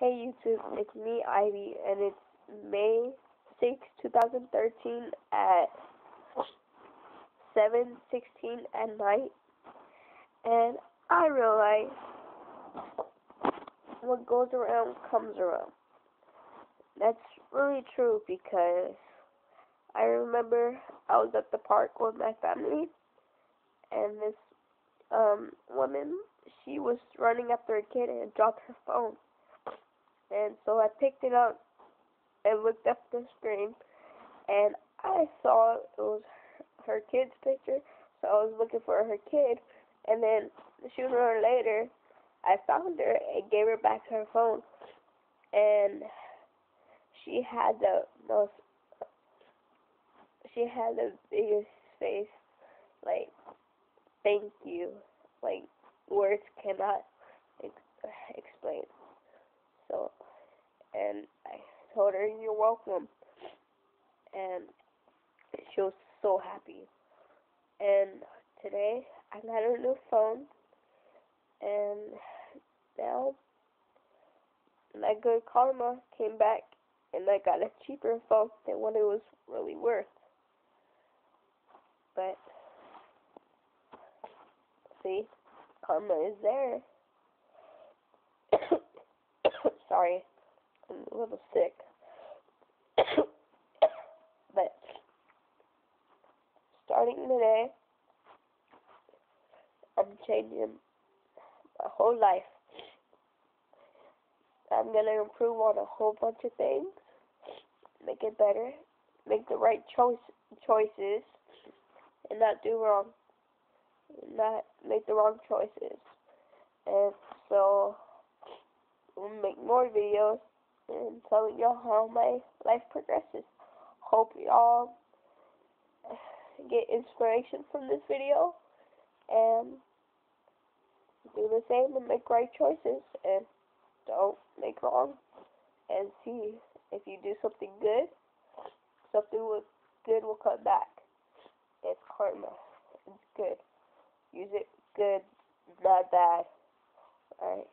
Hey YouTube, it's me, Ivy, and it's May 6, 2013 at 7:16 at night, and I realize what goes around comes around. That's really true because I remember I was at the park with my family, and this woman, she was running after a kid and dropped her phone. And so I picked it up and looked up the screen, and I saw it was her kid's picture, so I was looking for her kid, and then sooner or later, I found her and gave her back her phone, and she had the biggest face, like, thank you, like, words cannot explain. So, and I told her, you're welcome, and she was so happy. And today, I got a new phone, and now my good karma came back, and I got a cheaper phone than what it was really worth. But, see, karma is there. Sorry, I'm a little sick. But, starting today, I'm changing my whole life. I'm gonna improve on a whole bunch of things, make it better, make the right choices, and not do wrong, not make the wrong choices. And so, we'll make more videos and telling y'all how my life progresses. Hope y'all get inspiration from this video and do the same and make right choices and don't make wrong, and see if you do something good, good will come back. It's karma. It's good. Use it good, not bad. Alright.